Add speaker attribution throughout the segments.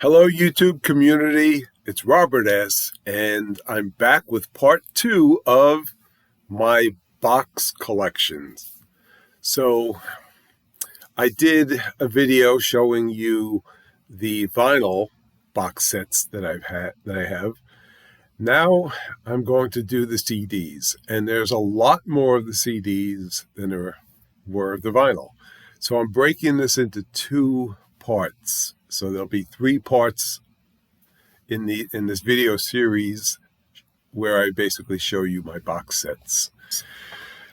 Speaker 1: Hello, YouTube community. It's Robert S., and I'm back with part 2 of my box collections. So I did a video showing you the vinyl box sets that I have. Now I'm going to do the CDs, and there's a lot more of the CDs than there were of the vinyl. So I'm breaking this into 2 parts. So there'll be 3 parts in this video series where I basically show you my box sets.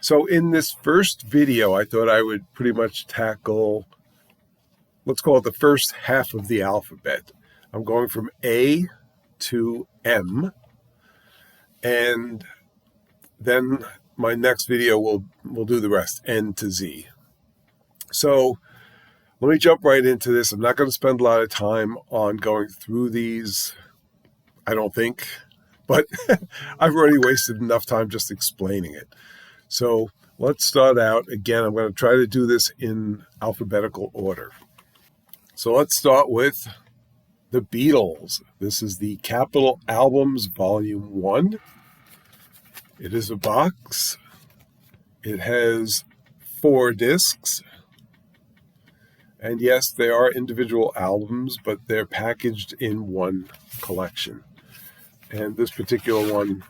Speaker 1: So in this first video, I thought I would pretty much tackle, let's call it the first half of the alphabet. I'm going from A to M, and then my next video will do the rest, N to Z. So let me jump right into this. I'm not going to spend a lot of time on going through these, I don't think, but I've already wasted enough time just explaining it. So let's start out. Again, I'm going to try to do this in alphabetical order. So let's start with the Beatles. This is the Capitol Albums Volume 1. It is a box. It has 4 discs. And yes, they are individual albums, but they're packaged in one collection. And this particular one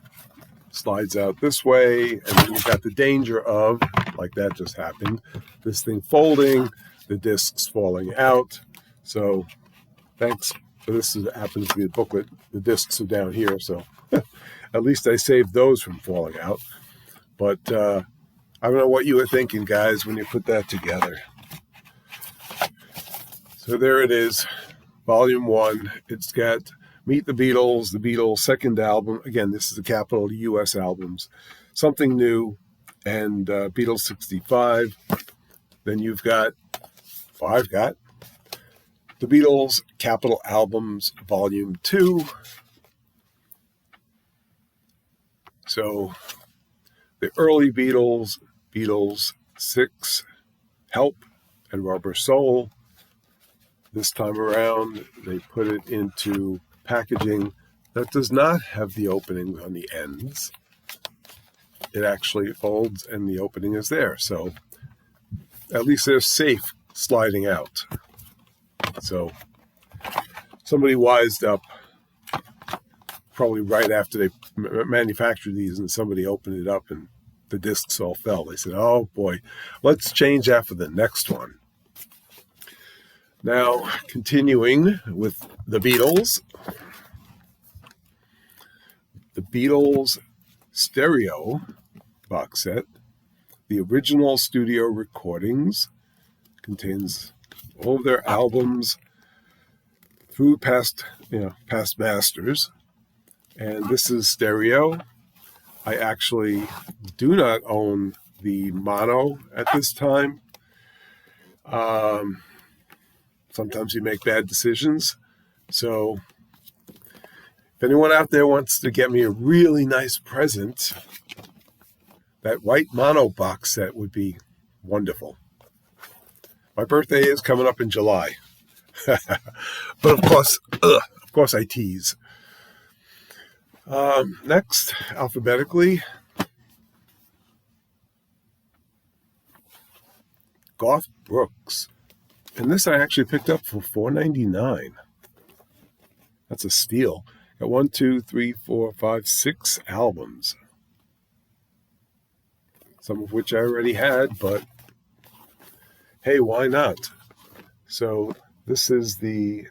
Speaker 1: slides out this way, and then you've got the danger of, like that just happened, this thing folding, the discs falling out. So thanks for this. Happens to be a booklet. The discs are down here, so at least I saved those from falling out. But I don't know what you were thinking, guys, when you put that together. So there it is, Volume 1. It's got Meet the Beatles' second album. Again, this is the Capitol U.S. albums. Something New, and Beatles 65. Then you've got, I've got, the Beatles Capitol Albums Volume 2. So the early Beatles, Beatles 6, Help, and Rubber Soul. This time around, they put it into packaging that does not have the opening on the ends. It actually folds and the opening is there. So at least they're safe sliding out. So somebody wised up probably right after they manufactured these, and somebody opened it up and the discs all fell. They said, oh boy, let's change that for the next one. Now, continuing with the Beatles stereo box set, the original studio recordings, contains all of their albums through past masters. And this is stereo. I actually do not own the mono at this time. Sometimes you make bad decisions. So if anyone out there wants to get me a really nice present, that white mono box set would be wonderful. My birthday is coming up in July. But of course I tease. Next, alphabetically, Garth Brooks. And this I actually picked up for $4.99. That's a steal. Got 1, 2, 3, 4, 5, 6 albums. Some of which I already had, but hey, why not? So this is the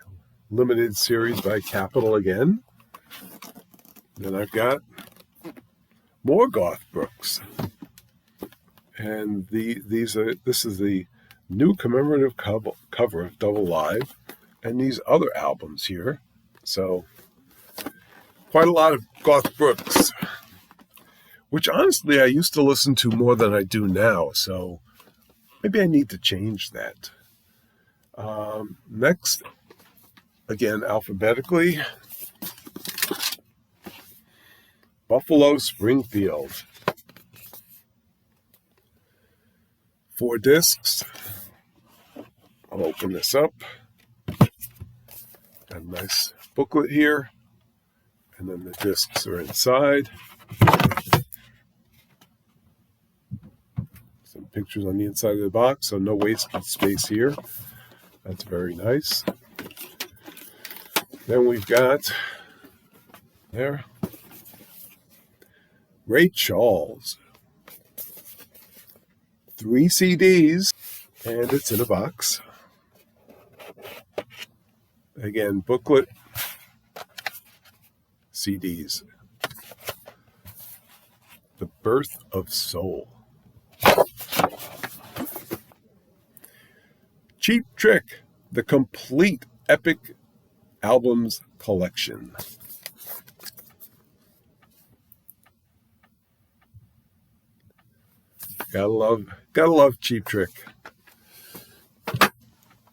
Speaker 1: limited series by Capitol again. Then I've got more Garth Brooks. And this is the new commemorative cover of Double Live, and these other albums here. So quite a lot of Garth Brooks, which honestly I used to listen to more than I do now, so maybe I need to change that. Next, again alphabetically, Buffalo Springfield. 4 discs. I'll open this up. Got a nice booklet here, and then the discs are inside. Some pictures on the inside of the box, so no wasted space here. That's very nice. Then we've got there Ray Charles. 3 CDs, and it's in a box. Again, booklet, CDs. The Birth of Soul. Cheap Trick, the complete epic albums collection. Gotta love Cheap Trick.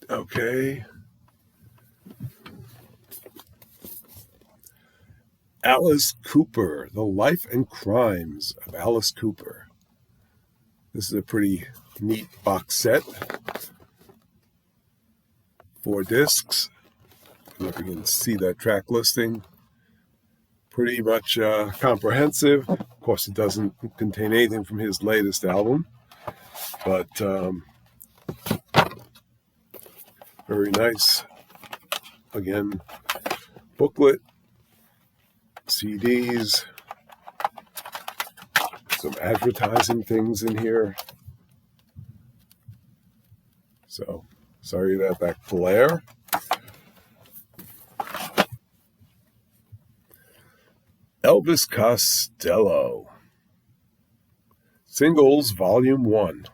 Speaker 1: Okay. Alice Cooper, The Life and Crimes of Alice Cooper. This is a pretty neat box set. 4 discs. I don't know if you can see that track listing. Pretty much comprehensive. Of course, it doesn't contain anything from his latest album, but very nice. Again, booklet, CDs, some advertising things in here. So, sorry about that glare. Elvis Costello. Singles, Volume 1.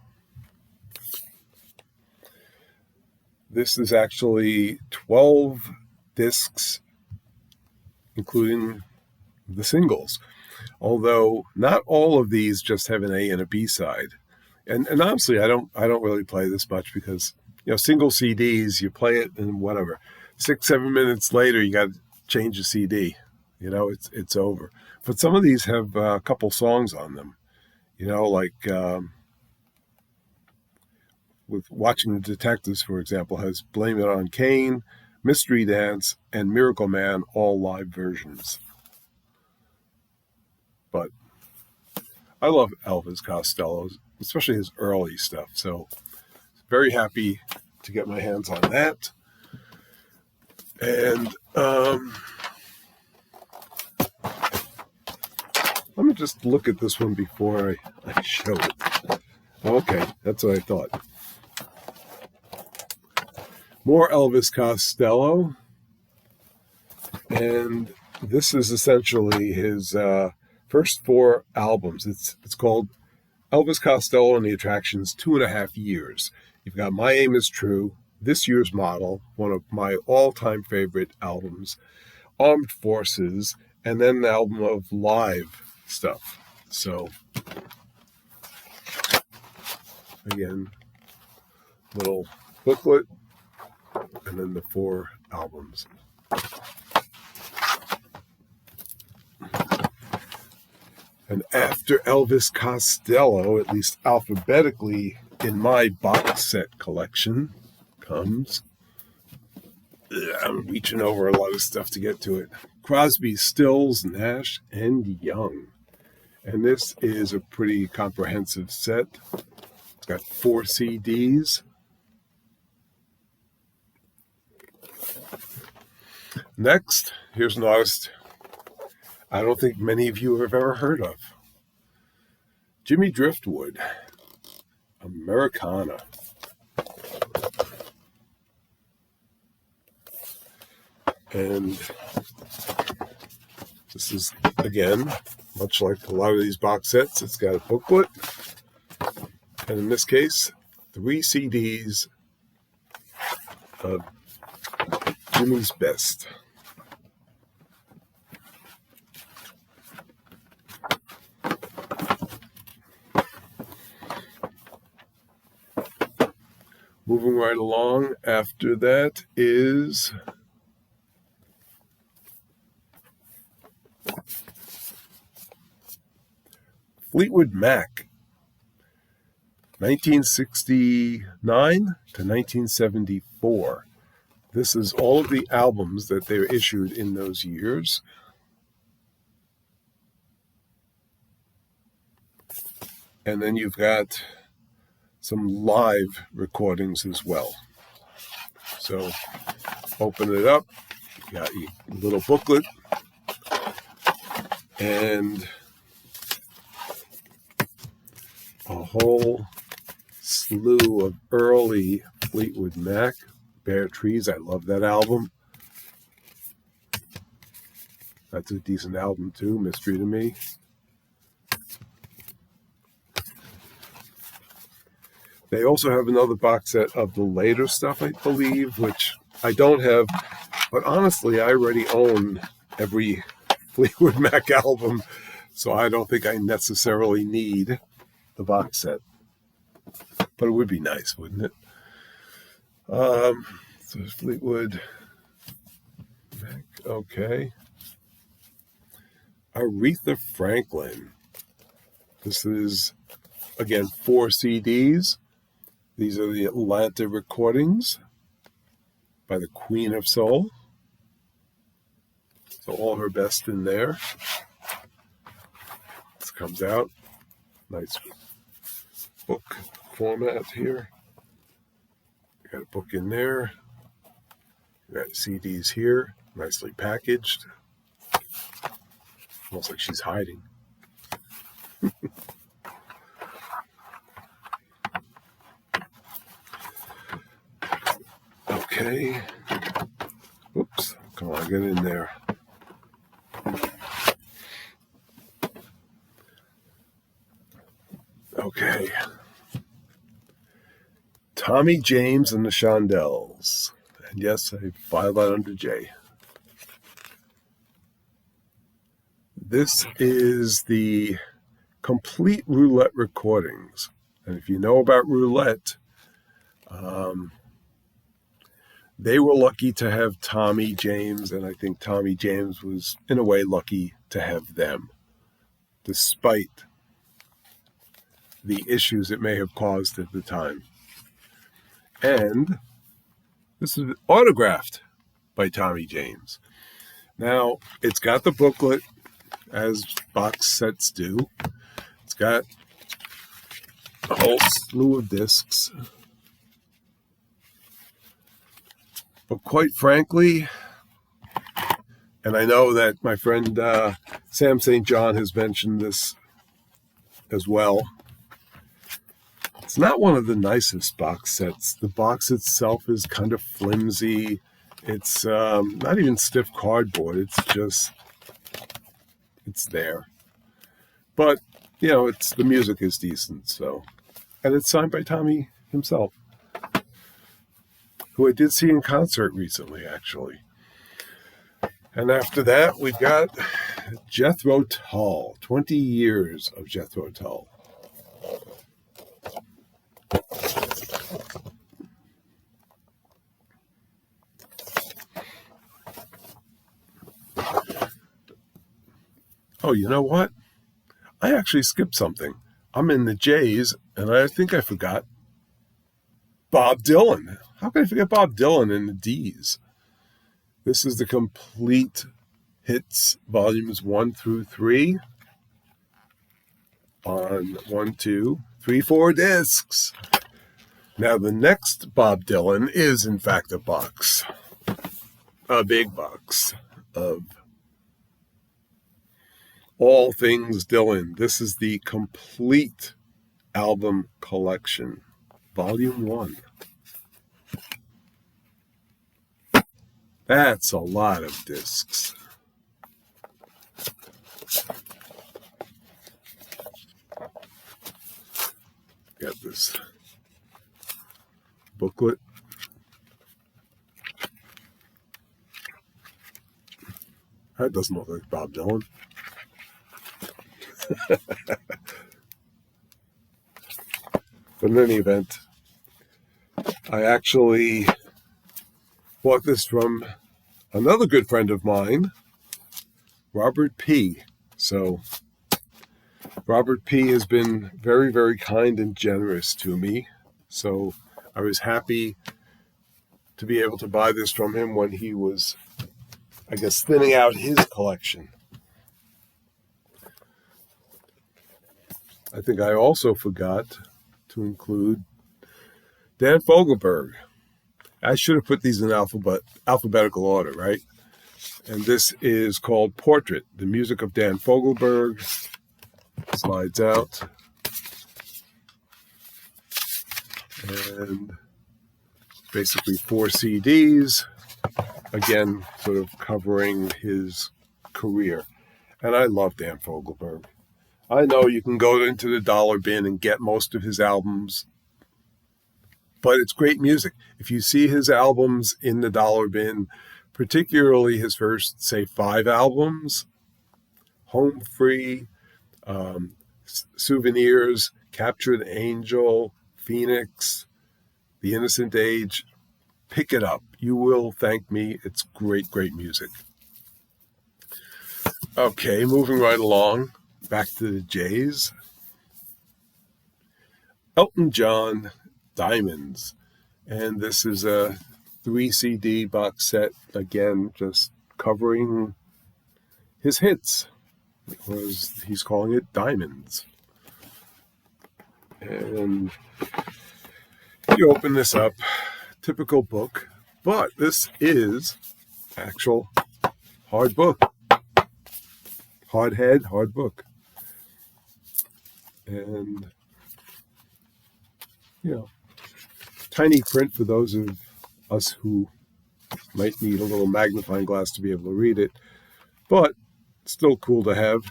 Speaker 1: This is actually 12 discs, including the singles. Although not all of these just have an A and a B side. And honestly, I don't really play this much because, single CDs, you play it and whatever. 6-7 minutes later, you got to change the CD. It's over. But some of these have a couple songs on them. Like with Watching the Detectives, for example, has Blame It on Kane, Mystery Dance, and Miracle Man, all live versions. But I love Elvis Costello, especially his early stuff. So very happy to get my hands on that. And let me just look at this one before I show it. Okay, that's what I thought. More Elvis Costello. And this is essentially his first 4 albums. It's called Elvis Costello and the Attractions, 2.5 years. You've got My Aim Is True, This Year's Model, one of my all-time favorite albums, Armed Forces, and then the album of live stuff. So, again, little booklet, and then the 4 albums. And after Elvis Costello, at least alphabetically in my box set collection, comes, I'm reaching over a lot of stuff to get to it, Crosby, Stills, Nash, and Young. And this is a pretty comprehensive set. It's got 4 CDs. Next, here's an artist I don't think many of you have ever heard of. Jimmy Driftwood, Americana. And this is, again, much like a lot of these box sets, it's got a booklet. And in this case, 3 CDs of Jimmy's Best. Moving right along, after that is Fleetwood Mac, 1969 to 1974. This is all of the albums that they issued in those years. And then you've got some live recordings as well. So open it up. You got your little booklet and a whole slew of early Fleetwood Mac. Bare Trees, I love that album. That's a decent album too, Mystery to Me. They also have another box set of the later stuff, I believe, which I don't have. But honestly, I already own every Fleetwood Mac album, so I don't think I necessarily need the box set. But it would be nice, wouldn't it? So Fleetwood Mac, okay. Aretha Franklin. This is, again, 4 CDs. These are the Atlanta recordings by the Queen of Soul. So all her best in there. This comes out. Nice book format here. Got a book in there. Got CDs here, nicely packaged. Almost like she's hiding. Okay. Oops. Come on, get in there. Okay. Tommy James and the Shondells. And yes, I filed that under J. This is the complete Roulette recordings. And if you know about Roulette, they were lucky to have Tommy James, and I think Tommy James was, in a way, lucky to have them, despite the issues it may have caused at the time. And this is autographed by Tommy James. Now, it's got the booklet, as box sets do. It's got a whole slew of discs. But quite frankly, and I know that my friend Sam St. John has mentioned this as well, it's not one of the nicest box sets. The box itself is kind of flimsy. It's not even stiff cardboard. It's just, it's there. But, you know, the music is decent, so. And it's signed by Tommy himself, who I did see in concert recently, actually. And after that, we've got Jethro Tull, 20 years of Jethro Tull. Oh, you know what? I actually skipped something. I'm in the J's, and I think I forgot Bob Dylan. How can I forget Bob Dylan in the D's? This is the complete hits, volumes 1 through 3, on 1, 2, 3, 4 discs. Now, the next Bob Dylan is, in fact, a box. A big box of all things Dylan. This is the complete album collection, volume 1. That's a lot of discs. Got this booklet. That doesn't look like Bob Dylan. But in any event, I actually bought this from another good friend of mine, Robert P. So Robert P. has been very, very kind and generous to me. So I was happy to be able to buy this from him when he was, I guess, thinning out his collection. I think I also forgot to include Dan Fogelberg. I should have put these in alphabetical order, right? And this is called Portrait, the music of Dan Fogelberg. Slides out. And basically 4 CDs, again, sort of covering his career. And I love Dan Fogelberg. I know you can go into the dollar bin and get most of his albums, but it's great music. If you see his albums in the dollar bin, particularly his first, say, 5 albums, Home Free, Souvenirs, Captured Angel, Phoenix, The Innocent Age, pick it up. You will thank me. It's great, great music. Okay, moving right along, back to the J's. Elton John, Diamonds. And this is a 3 CD box set, again, just covering his hits, because he's calling it Diamonds. And you open this up, typical book, but this is actual hard book. Hard head, hard book. And, tiny print for those of us who might need a little magnifying glass to be able to read it, but still cool to have.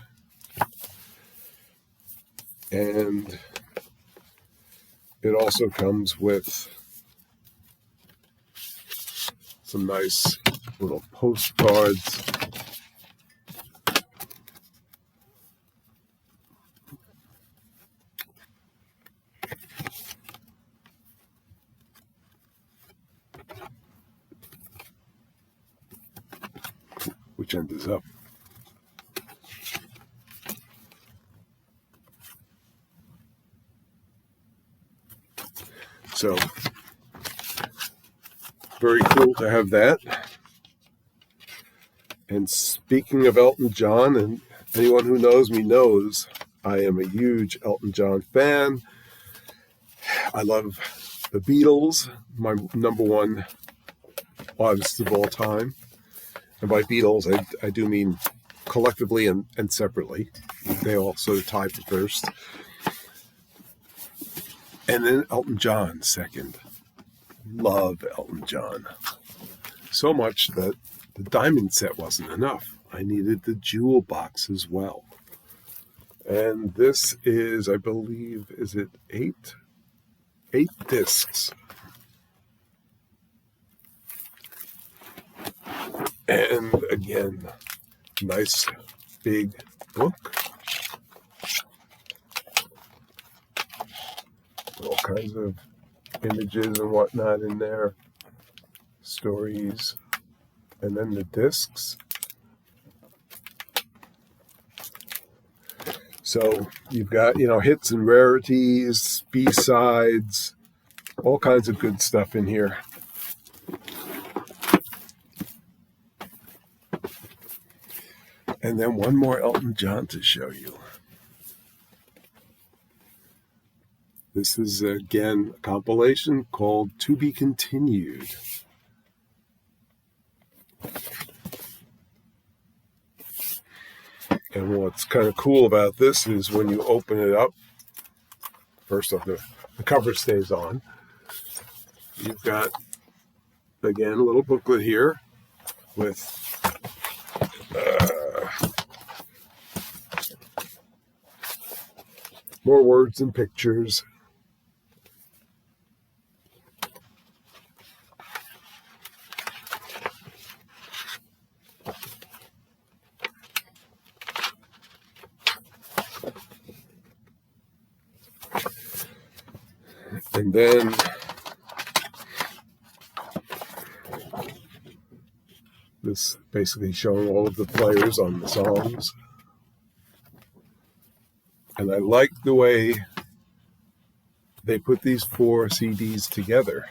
Speaker 1: And it also comes with some nice little postcards. Which end is up? So, very cool to have that. And speaking of Elton John, and anyone who knows me knows I am a huge Elton John fan. I love the Beatles, my number one artist of all time. And by Beatles, I do mean collectively and separately. They all sort of tied for first. And then Elton John second. Love Elton John. So much that the diamond set wasn't enough. I needed the jewel box as well. And this is, I believe, is it 8? 8 discs. And again, nice big book. All kinds of images and whatnot in there. Stories. And then the discs. So you've got, hits and rarities, B-sides, all kinds of good stuff in here. And then one more Elton John to show you. This is, again, a compilation called To Be Continued. And what's kind of cool about this is when you open it up, first off, the cover stays on. You've got, again, a little booklet here with more words and pictures. And then this basically showing all of the players on the songs. And I like the way they put these 4 CDs together.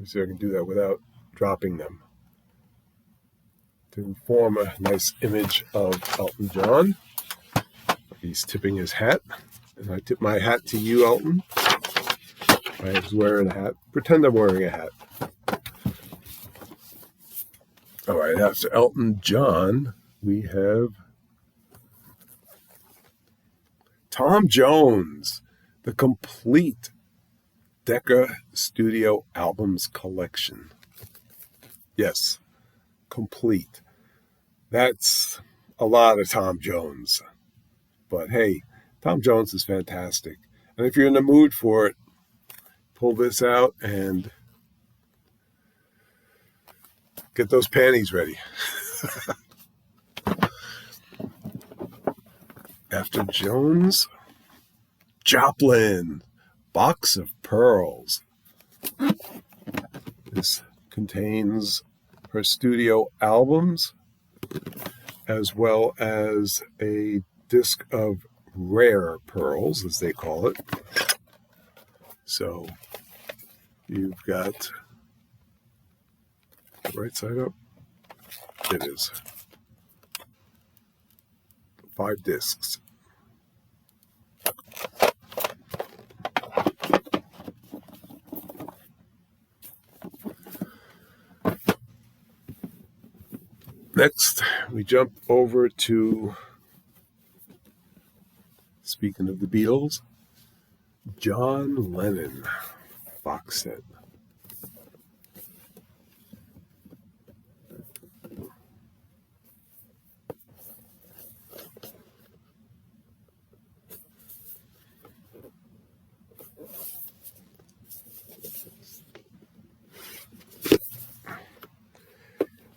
Speaker 1: see if I can do that without dropping them, to form a nice image of Elton John. He's tipping his hat, and I tip my hat to you, Elton. I was wearing a hat. Pretend I'm wearing a hat. All right, after Elton John, we have Tom Jones, the complete Decca Studio Albums collection. Yes, complete. That's a lot of Tom Jones. But hey, Tom Jones is fantastic. And if you're in the mood for it, pull this out and get those panties ready. After Jones, Joplin, Box of Pearls. This contains her studio albums as well as a disc of rare pearls, as they call it. So you've got right side up. It is 5 discs. Next, we jump over to, speaking of the Beatles, John Lennon box set.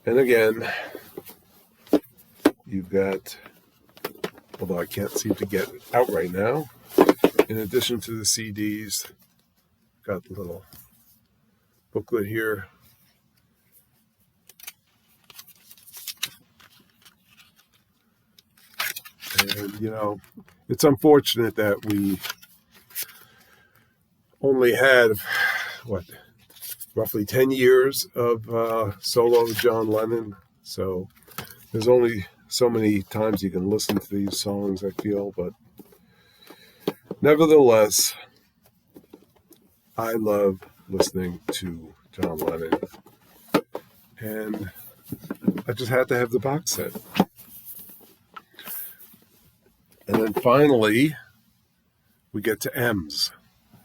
Speaker 1: And again, you've got, although I can't seem to get it out right now, in addition to the CDs, got the little booklet here. And, you know, it's unfortunate that we only had, roughly 10 years of solo John Lennon. So there's only so many times you can listen to these songs, I feel. But nevertheless, I love listening to John Lennon. And I just had to have the box set. And then finally, we get to M's.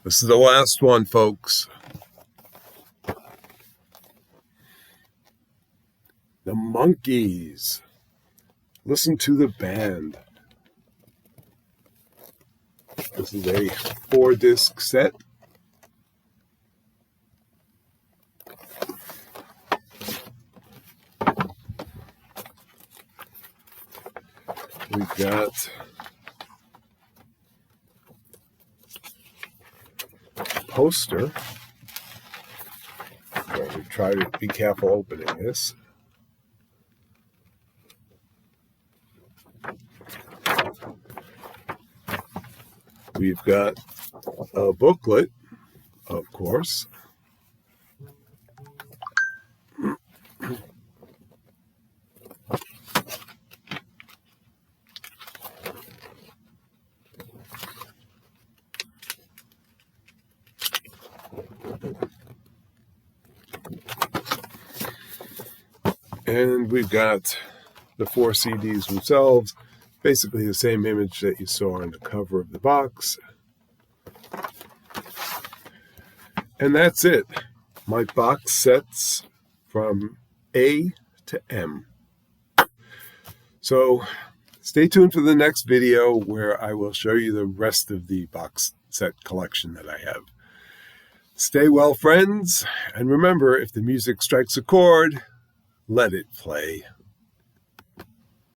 Speaker 1: This is the last one, folks. The Monkees. Listen to the band. This is a 4-disc set. We've got a poster. So we try to be careful opening this. We've got a booklet, of course. And we've got the 4 CDs themselves. Basically the same image that you saw on the cover of the box. And that's it. My box sets from A to M. So stay tuned for the next video where I will show you the rest of the box set collection that I have. Stay well, friends. And remember, if the music strikes a chord, let it play.